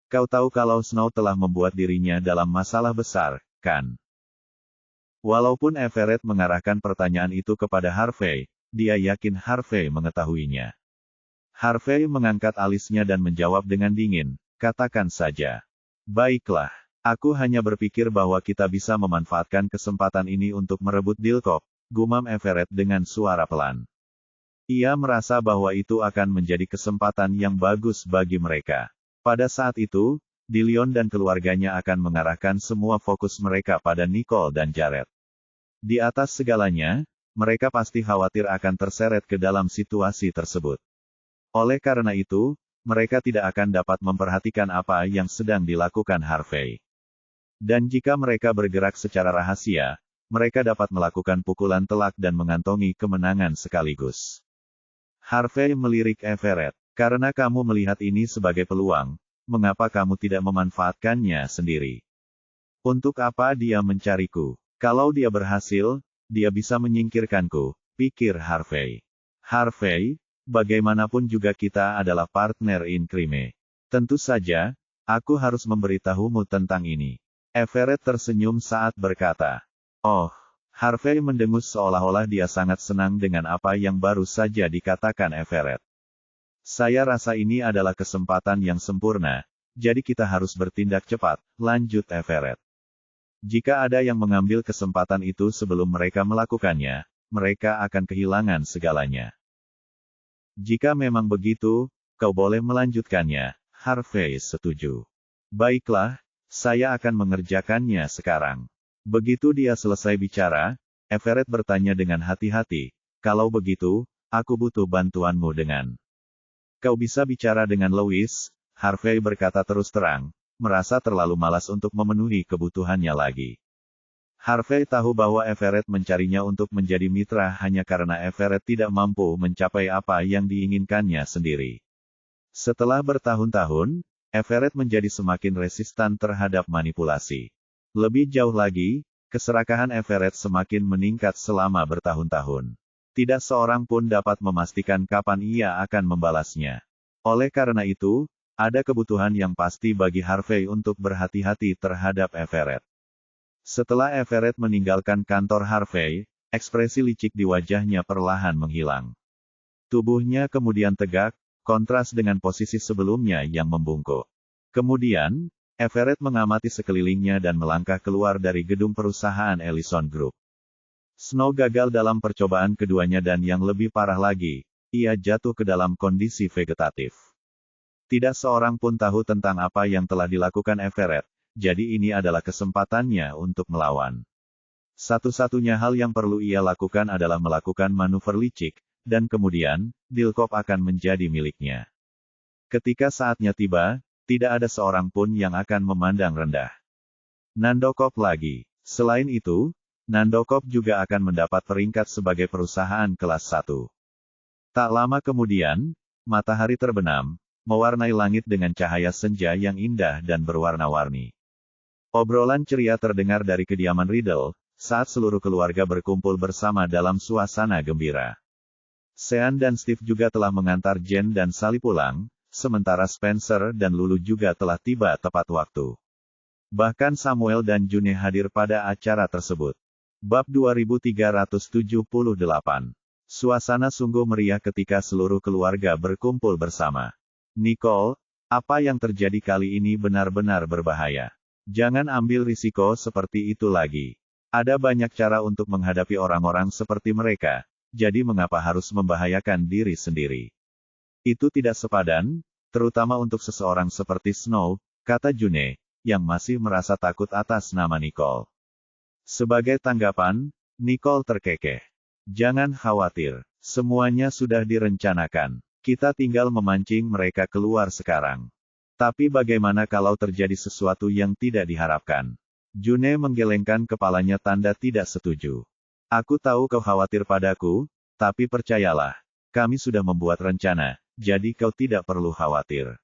Kau tahu kalau Snow telah membuat dirinya dalam masalah besar, kan? Walaupun Everett mengarahkan pertanyaan itu kepada Harvey, dia yakin Harvey mengetahuinya. Harvey mengangkat alisnya dan menjawab dengan dingin, katakan saja. Baiklah, aku hanya berpikir bahwa kita bisa memanfaatkan kesempatan ini untuk merebut Dilkop, gumam Everett dengan suara pelan. Ia merasa bahwa itu akan menjadi kesempatan yang bagus bagi mereka. Pada saat itu, Dillion dan keluarganya akan mengarahkan semua fokus mereka pada Nicole dan Jared. Di atas segalanya, mereka pasti khawatir akan terseret ke dalam situasi tersebut. Oleh karena itu, mereka tidak akan dapat memperhatikan apa yang sedang dilakukan Harvey. Dan jika mereka bergerak secara rahasia, mereka dapat melakukan pukulan telak dan mengantongi kemenangan sekaligus. Harvey melirik Everett, karena kamu melihat ini sebagai peluang, mengapa kamu tidak memanfaatkannya sendiri? Untuk apa dia mencariku? Kalau dia berhasil, dia bisa menyingkirkanku, pikir Harvey. Harvey, bagaimanapun juga kita adalah partner in crime. Tentu saja, aku harus memberitahumu tentang ini. Everett tersenyum saat berkata. Oh, Harvey mendengus seolah-olah dia sangat senang dengan apa yang baru saja dikatakan Everett. Saya rasa ini adalah kesempatan yang sempurna, jadi kita harus bertindak cepat, lanjut Everett. Jika ada yang mengambil kesempatan itu sebelum mereka melakukannya, mereka akan kehilangan segalanya. Jika memang begitu, kau boleh melanjutkannya, Harvey setuju. Baiklah, saya akan mengerjakannya sekarang. Begitu dia selesai bicara, Everett bertanya dengan hati-hati, kalau begitu, aku butuh bantuanmu dengan. Kau bisa bicara dengan Louis, Harvey berkata terus terang, merasa terlalu malas untuk memenuhi kebutuhannya lagi. Harvey tahu bahwa Everett mencarinya untuk menjadi mitra hanya karena Everett tidak mampu mencapai apa yang diinginkannya sendiri. Setelah bertahun-tahun, Everett menjadi semakin resistan terhadap manipulasi. Lebih jauh lagi, keserakahan Everett semakin meningkat selama bertahun-tahun. Tidak seorang pun dapat memastikan kapan ia akan membalasnya. Oleh karena itu, ada kebutuhan yang pasti bagi Harvey untuk berhati-hati terhadap Everett. Setelah Everett meninggalkan kantor Harvey, ekspresi licik di wajahnya perlahan menghilang. Tubuhnya kemudian tegak, kontras dengan posisi sebelumnya yang membungkuk. Kemudian, Everett mengamati sekelilingnya dan melangkah keluar dari gedung perusahaan Ellison Group. Snow gagal dalam percobaan keduanya dan yang lebih parah lagi, ia jatuh ke dalam kondisi vegetatif. Tidak seorang pun tahu tentang apa yang telah dilakukan Everett. Jadi ini adalah kesempatannya untuk melawan. Satu-satunya hal yang perlu ia lakukan adalah melakukan manuver licik, dan kemudian, Dilkop akan menjadi miliknya. Ketika saatnya tiba, tidak ada seorang pun yang akan memandang rendah Nandokop lagi. Selain itu, Nandokop juga akan mendapat peringkat sebagai perusahaan kelas 1. Tak lama kemudian, matahari terbenam, mewarnai langit dengan cahaya senja yang indah dan berwarna-warni. Obrolan ceria terdengar dari kediaman Riddle, saat seluruh keluarga berkumpul bersama dalam suasana gembira. Sean dan Steve juga telah mengantar Jen dan Sally pulang, sementara Spencer dan Lulu juga telah tiba tepat waktu. Bahkan Samuel dan June hadir pada acara tersebut. Bab 2378. Suasana sungguh meriah ketika seluruh keluarga berkumpul bersama. Nicole, apa yang terjadi kali ini benar-benar berbahaya. Jangan ambil risiko seperti itu lagi. Ada banyak cara untuk menghadapi orang-orang seperti mereka, jadi mengapa harus membahayakan diri sendiri? Itu tidak sepadan, terutama untuk seseorang seperti Snow, kata June, yang masih merasa takut atas nama Nicole. Sebagai tanggapan, Nicole terkekeh. Jangan khawatir, semuanya sudah direncanakan. Kita tinggal memancing mereka keluar sekarang. Tapi bagaimana kalau terjadi sesuatu yang tidak diharapkan? June menggelengkan kepalanya tanda tidak setuju. Aku tahu kau khawatir padaku, tapi percayalah, kami sudah membuat rencana, jadi kau tidak perlu khawatir.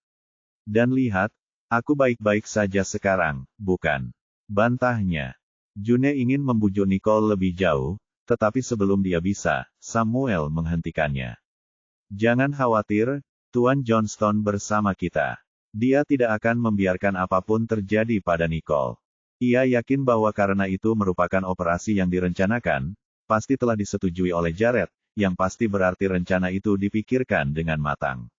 Dan lihat, aku baik-baik saja sekarang, bukan? Bantahnya. June ingin membujuk Nicole lebih jauh, tetapi sebelum dia bisa, Samuel menghentikannya. Jangan khawatir, Tuan Johnston bersama kita. Dia tidak akan membiarkan apapun terjadi pada Nicole. Ia yakin bahwa karena itu merupakan operasi yang direncanakan, pasti telah disetujui oleh Jared, yang pasti berarti rencana itu dipikirkan dengan matang.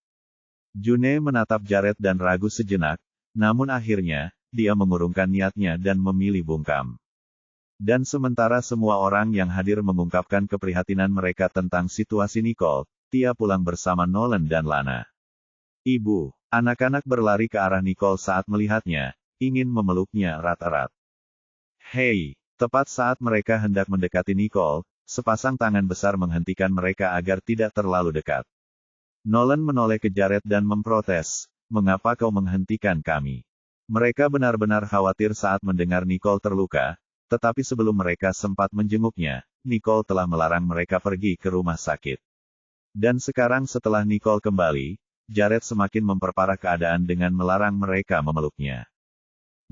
June menatap Jared dan ragu sejenak, namun akhirnya, dia mengurungkan niatnya dan memilih bungkam. Dan sementara semua orang yang hadir mengungkapkan keprihatinan mereka tentang situasi Nicole, Tia pulang bersama Nolan dan Lana. Ibu, anak-anak berlari ke arah Nicole saat melihatnya, ingin memeluknya erat-erat. Hei, tepat saat mereka hendak mendekati Nicole, sepasang tangan besar menghentikan mereka agar tidak terlalu dekat. Nolan menoleh ke Jared dan memprotes, "Mengapa kau menghentikan kami?" Mereka benar-benar khawatir saat mendengar Nicole terluka, tetapi sebelum mereka sempat menjenguknya, Nicole telah melarang mereka pergi ke rumah sakit. Dan sekarang setelah Nicole kembali, Jared semakin memperparah keadaan dengan melarang mereka memeluknya.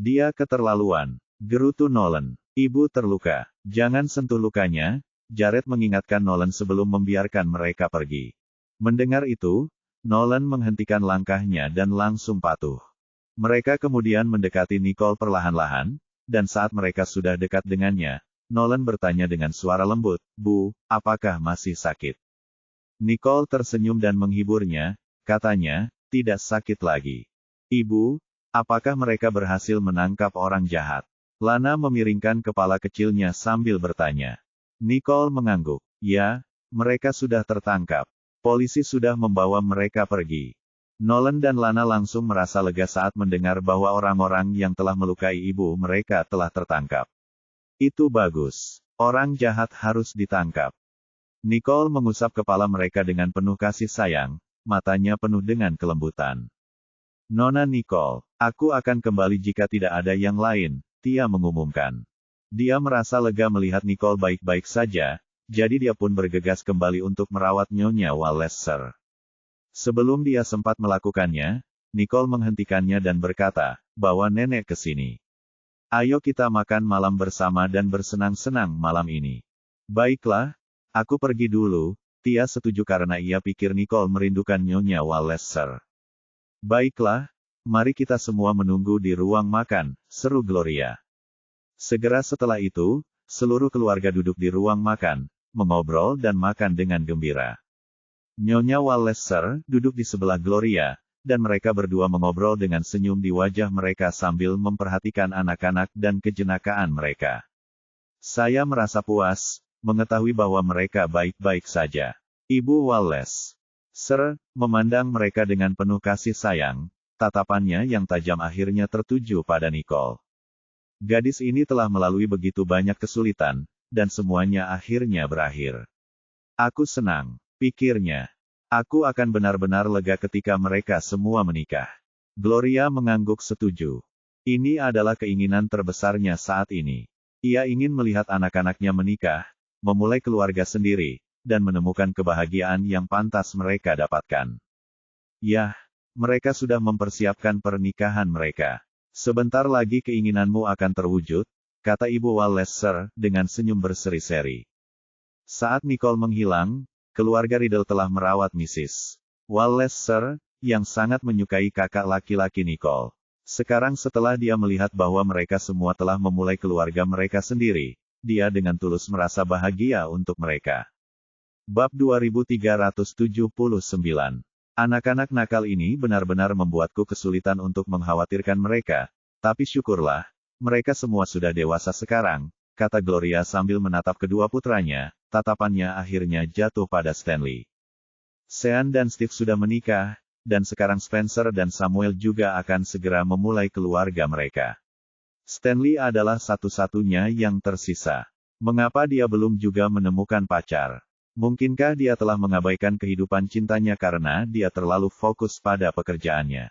Dia keterlaluan, gerutu Nolan. Ibu terluka. Jangan sentuh lukanya, Jared mengingatkan Nolan sebelum membiarkan mereka pergi. Mendengar itu, Nolan menghentikan langkahnya dan langsung patuh. Mereka kemudian mendekati Nicole perlahan-lahan, dan saat mereka sudah dekat dengannya, Nolan bertanya dengan suara lembut, "Bu, apakah masih sakit?" Nicole tersenyum dan menghiburnya, katanya, "Tidak sakit lagi." "Ibu, apakah mereka berhasil menangkap orang jahat?" Lana memiringkan kepala kecilnya sambil bertanya. Nicole mengangguk. "Ya, mereka sudah tertangkap. Polisi sudah membawa mereka pergi." Nolan dan Lana langsung merasa lega saat mendengar bahwa orang-orang yang telah melukai ibu mereka telah tertangkap. Itu bagus. Orang jahat harus ditangkap. Nicole mengusap kepala mereka dengan penuh kasih sayang, matanya penuh dengan kelembutan. "Nona Nicole, aku akan kembali jika tidak ada yang lain," Tia mengumumkan. Dia merasa lega melihat Nicole baik-baik saja, jadi dia pun bergegas kembali untuk merawat Nyonya Walleser. Sebelum dia sempat melakukannya, Nicole menghentikannya dan berkata, "Bawa nenek ke sini. Ayo kita makan malam bersama dan bersenang-senang malam ini." "Baiklah, aku pergi dulu," Tia setuju karena ia pikir Nicole merindukan Nyonya Walleser. "Baiklah, mari kita semua menunggu di ruang makan," seru Gloria. Segera setelah itu, seluruh keluarga duduk di ruang makan, mengobrol dan makan dengan gembira. Nyonya Walleser duduk di sebelah Gloria, dan mereka berdua mengobrol dengan senyum di wajah mereka sambil memperhatikan anak-anak dan kejenakaan mereka. "Saya merasa puas mengetahui bahwa mereka baik-baik saja." Ibu Walleser memandang mereka dengan penuh kasih sayang, tatapannya yang tajam akhirnya tertuju pada Nicole. Gadis ini telah melalui begitu banyak kesulitan, dan semuanya akhirnya berakhir. "Aku senang," pikirnya. "Aku akan benar-benar lega ketika mereka semua menikah." Gloria mengangguk setuju. Ini adalah keinginan terbesarnya saat ini. Ia ingin melihat anak-anaknya menikah, memulai keluarga sendiri, dan menemukan kebahagiaan yang pantas mereka dapatkan. Yah, mereka sudah mempersiapkan pernikahan mereka. "Sebentar lagi keinginanmu akan terwujud," kata Ibu Walleser dengan senyum berseri-seri. Saat Nicole menghilang, keluarga Riddle telah merawat Mrs. Walleser, yang sangat menyukai kakak laki-laki Nicole. Sekarang setelah dia melihat bahwa mereka semua telah memulai keluarga mereka sendiri, dia dengan tulus merasa bahagia untuk mereka. Bab 2379. Anak-anak nakal ini benar-benar membuatku kesulitan untuk mengkhawatirkan mereka, tapi syukurlah, mereka semua sudah dewasa sekarang, kata Gloria sambil menatap kedua putranya, tatapannya akhirnya jatuh pada Stanley. Sean dan Steve sudah menikah, dan sekarang Spencer dan Samuel juga akan segera memulai keluarga mereka. Stanley adalah satu-satunya yang tersisa. Mengapa dia belum juga menemukan pacar? Mungkinkah dia telah mengabaikan kehidupan cintanya karena dia terlalu fokus pada pekerjaannya?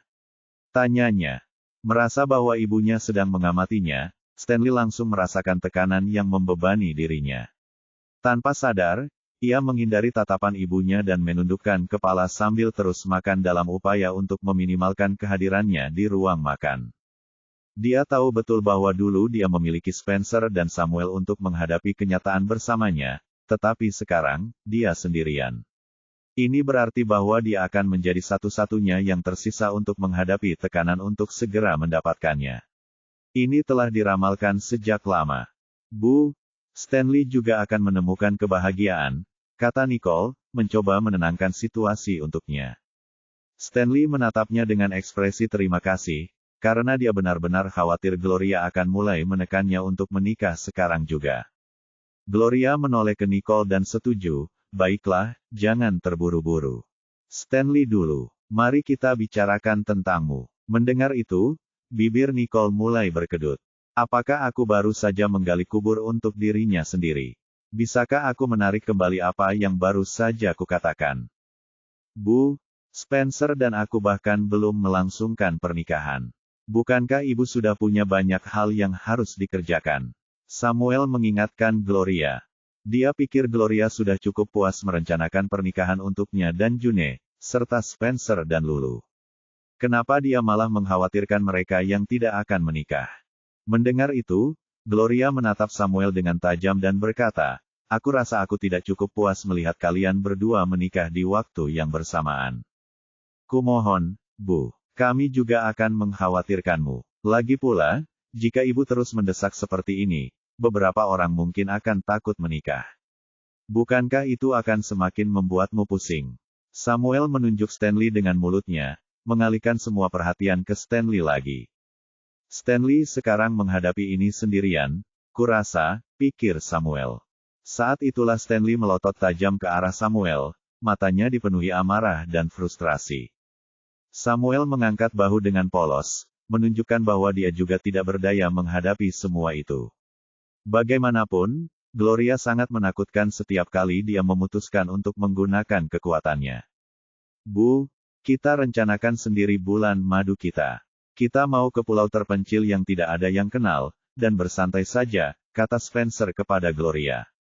Tanyanya. Merasa bahwa ibunya sedang mengamatinya, Stanley langsung merasakan tekanan yang membebani dirinya. Tanpa sadar, ia menghindari tatapan ibunya dan menundukkan kepala sambil terus makan dalam upaya untuk meminimalkan kehadirannya di ruang makan. Dia tahu betul bahwa dulu dia memiliki Spencer dan Samuel untuk menghadapi kenyataan bersamanya, tetapi sekarang, dia sendirian. Ini berarti bahwa dia akan menjadi satu-satunya yang tersisa untuk menghadapi tekanan untuk segera mendapatkannya. Ini telah diramalkan sejak lama. Bu, Stanley juga akan menemukan kebahagiaan, kata Nicole, mencoba menenangkan situasi untuknya. Stanley menatapnya dengan ekspresi terima kasih, karena dia benar-benar khawatir Gloria akan mulai menekannya untuk menikah sekarang juga. Gloria menoleh ke Nicole dan setuju, baiklah, jangan terburu-buru. Stanley dulu, mari kita bicarakan tentangmu. Mendengar itu, bibir Nicole mulai berkedut. Apakah aku baru saja menggali kubur untuk dirinya sendiri? Bisakah aku menarik kembali apa yang baru saja kukatakan? Bu, Spencer dan aku bahkan belum melangsungkan pernikahan. Bukankah ibu sudah punya banyak hal yang harus dikerjakan? Samuel mengingatkan Gloria. Dia pikir Gloria sudah cukup puas merencanakan pernikahan untuknya dan June, serta Spencer dan Lulu. Kenapa dia malah mengkhawatirkan mereka yang tidak akan menikah? Mendengar itu, Gloria menatap Samuel dengan tajam dan berkata, aku rasa aku tidak cukup puas melihat kalian berdua menikah di waktu yang bersamaan. Kumohon, Bu, kami juga akan mengkhawatirkanmu. Lagi pula, jika ibu terus mendesak seperti ini, beberapa orang mungkin akan takut menikah. Bukankah itu akan semakin membuatmu pusing? Samuel menunjuk Stanley dengan mulutnya, mengalihkan semua perhatian ke Stanley lagi. Stanley sekarang menghadapi ini sendirian, kurasa, pikir Samuel. Saat itulah Stanley melotot tajam ke arah Samuel, matanya dipenuhi amarah dan frustrasi. Samuel mengangkat bahu dengan polos, menunjukkan bahwa dia juga tidak berdaya menghadapi semua itu. Bagaimanapun, Gloria sangat menakutkan setiap kali dia memutuskan untuk menggunakan kekuatannya. Bu, kita rencanakan sendiri bulan madu kita. Kita mau ke pulau terpencil yang tidak ada yang kenal, dan bersantai saja, kata Spencer kepada Gloria.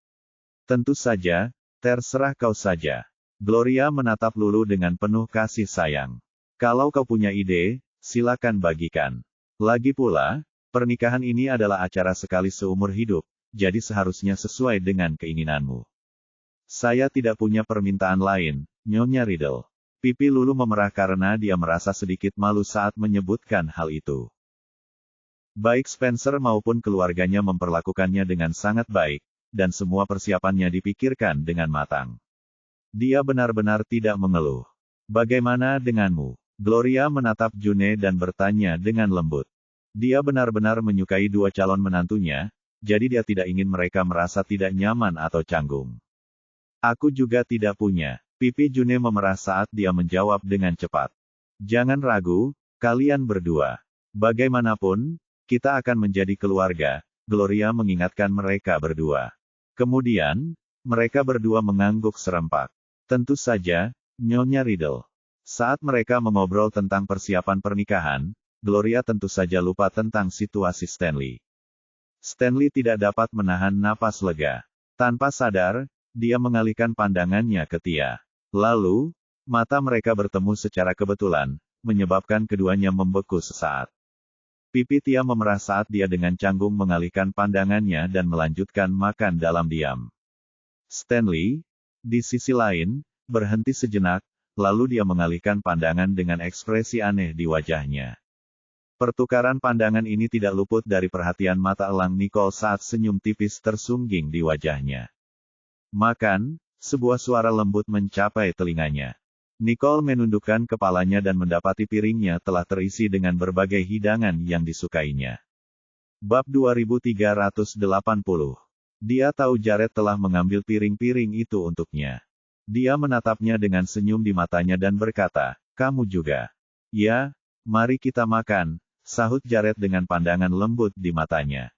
Tentu saja, terserah kau saja. Gloria menatap Lulu dengan penuh kasih sayang. Kalau kau punya ide, silakan bagikan. Lagi pula, pernikahan ini adalah acara sekali seumur hidup, jadi seharusnya sesuai dengan keinginanmu. Saya tidak punya permintaan lain, Nyonya Riddle. Pipi Lulu memerah karena dia merasa sedikit malu saat menyebutkan hal itu. Baik Spencer maupun keluarganya memperlakukannya dengan sangat baik, dan semua persiapannya dipikirkan dengan matang. Dia benar-benar tidak mengeluh. Bagaimana denganmu? Gloria menatap June dan bertanya dengan lembut. Dia benar-benar menyukai dua calon menantunya, jadi dia tidak ingin mereka merasa tidak nyaman atau canggung. Aku juga tidak punya. Pipi June memerah saat dia menjawab dengan cepat. Jangan ragu, kalian berdua. Bagaimanapun, kita akan menjadi keluarga, Gloria mengingatkan mereka berdua. Kemudian, mereka berdua mengangguk serempak. Tentu saja, Nyonya Riddle. Saat mereka mengobrol tentang persiapan pernikahan, Gloria tentu saja lupa tentang situasi Stanley. Stanley tidak dapat menahan napas lega. Tanpa sadar, dia mengalihkan pandangannya ke Tia. Lalu, mata mereka bertemu secara kebetulan, menyebabkan keduanya membeku sesaat. Pipi Tia memerah saat dia dengan canggung mengalihkan pandangannya dan melanjutkan makan dalam diam. Stanley, di sisi lain, berhenti sejenak, lalu dia mengalihkan pandangan dengan ekspresi aneh di wajahnya. Pertukaran pandangan ini tidak luput dari perhatian mata elang Nicole saat senyum tipis tersungging di wajahnya. Makan, sebuah suara lembut mencapai telinganya. Nicole menundukkan kepalanya dan mendapati piringnya telah terisi dengan berbagai hidangan yang disukainya. Bab 2380. Dia tahu Jared telah mengambil piring-piring itu untuknya. Dia menatapnya dengan senyum di matanya dan berkata, kamu juga. Ya, mari kita makan, sahut Jared dengan pandangan lembut di matanya.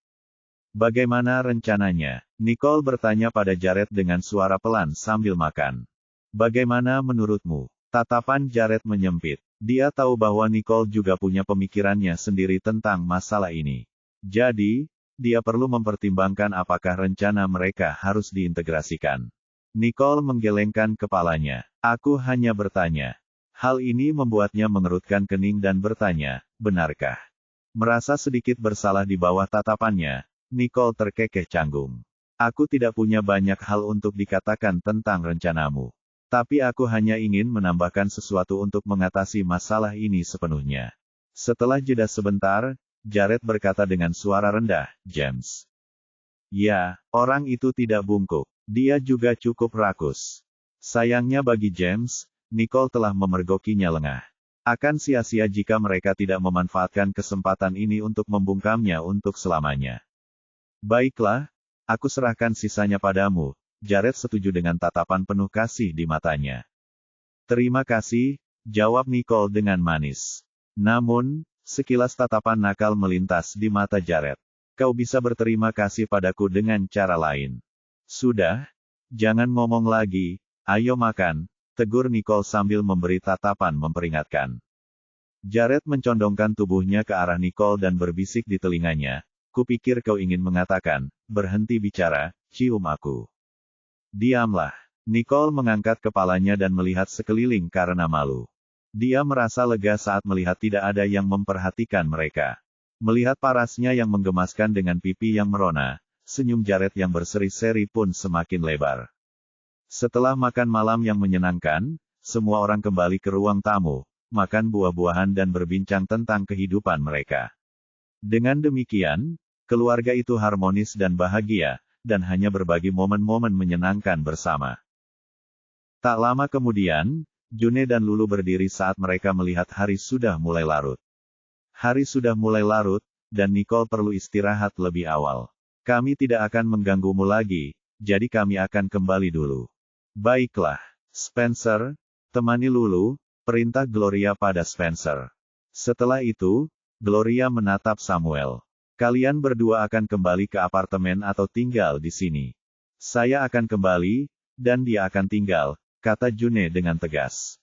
Bagaimana rencananya? Nicole bertanya pada Jared dengan suara pelan sambil makan. Bagaimana menurutmu? Tatapan Jared menyempit. Dia tahu bahwa Nicole juga punya pemikirannya sendiri tentang masalah ini. Jadi, dia perlu mempertimbangkan apakah rencana mereka harus diintegrasikan. Nicole menggelengkan kepalanya. Aku hanya bertanya. Hal ini membuatnya mengerutkan kening dan bertanya, benarkah? Merasa sedikit bersalah di bawah tatapannya, Nicole terkekeh canggung. Aku tidak punya banyak hal untuk dikatakan tentang rencanamu. Tapi aku hanya ingin menambahkan sesuatu untuk mengatasi masalah ini sepenuhnya. Setelah jeda sebentar, Jared berkata dengan suara rendah, James. Ya, orang itu tidak bungkuk. Dia juga cukup rakus. Sayangnya bagi James, Nicole telah memergokinya lengah. Akan sia-sia jika mereka tidak memanfaatkan kesempatan ini untuk membungkamnya untuk selamanya. Baiklah, aku serahkan sisanya padamu. Jared setuju dengan tatapan penuh kasih di matanya. Terima kasih, jawab Nicole dengan manis. Namun, sekilas tatapan nakal melintas di mata Jared. Kau bisa berterima kasih padaku dengan cara lain. Sudah, jangan ngomong lagi, ayo makan, tegur Nicole sambil memberi tatapan memperingatkan. Jared mencondongkan tubuhnya ke arah Nicole dan berbisik di telinganya, kupikir kau ingin mengatakan, berhenti bicara, cium aku. Diamlah. Nicole mengangkat kepalanya dan melihat sekeliling karena malu. Dia merasa lega saat melihat tidak ada yang memperhatikan mereka. Melihat parasnya yang menggemaskan dengan pipi yang merona, senyum Jared yang berseri-seri pun semakin lebar. Setelah makan malam yang menyenangkan, semua orang kembali ke ruang tamu, makan buah-buahan dan berbincang tentang kehidupan mereka. Dengan demikian, keluarga itu harmonis dan bahagia, dan hanya berbagi momen-momen menyenangkan bersama. Tak lama kemudian, June dan Lulu berdiri saat mereka melihat hari sudah mulai larut. Hari sudah mulai larut, dan Nicole perlu istirahat lebih awal. Kami tidak akan mengganggumu lagi, jadi kami akan kembali dulu. Baiklah, Spencer, temani Lulu, perintah Gloria pada Spencer. Setelah itu, Gloria menatap Samuel. Kalian berdua akan kembali ke apartemen atau tinggal di sini. Saya akan kembali, dan dia akan tinggal, kata June dengan tegas.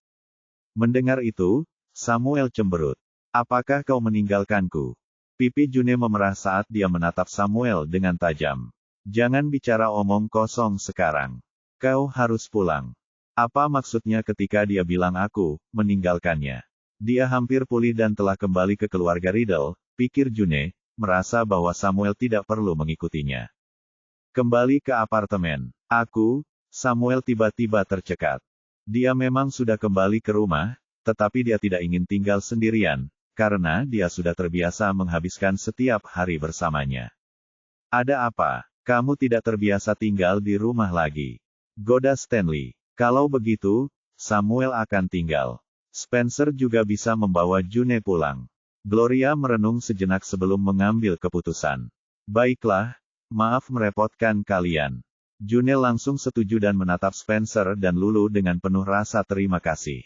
Mendengar itu, Samuel cemberut. Apakah kau meninggalkanku? Pipi June memerah saat dia menatap Samuel dengan tajam. Jangan bicara omong kosong sekarang. Kau harus pulang. Apa maksudnya ketika dia bilang aku meninggalkannya? Dia hampir pulih dan telah kembali ke keluarga Riddle, pikir June, merasa bahwa Samuel tidak perlu mengikutinya. Kembali ke apartemen. Samuel tiba-tiba tercekat. Dia memang sudah kembali ke rumah, tetapi dia tidak ingin tinggal sendirian, karena dia sudah terbiasa menghabiskan setiap hari bersamanya. Ada apa? Kamu tidak terbiasa tinggal di rumah lagi. Goda Stanley. Kalau begitu, Samuel akan tinggal. Spencer juga bisa membawa June pulang. Gloria merenung sejenak sebelum mengambil keputusan. Baiklah, maaf merepotkan kalian. June langsung setuju dan menatap Spencer dan Lulu dengan penuh rasa terima kasih.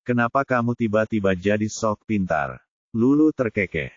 Kenapa kamu tiba-tiba jadi sok pintar? Lulu terkekeh.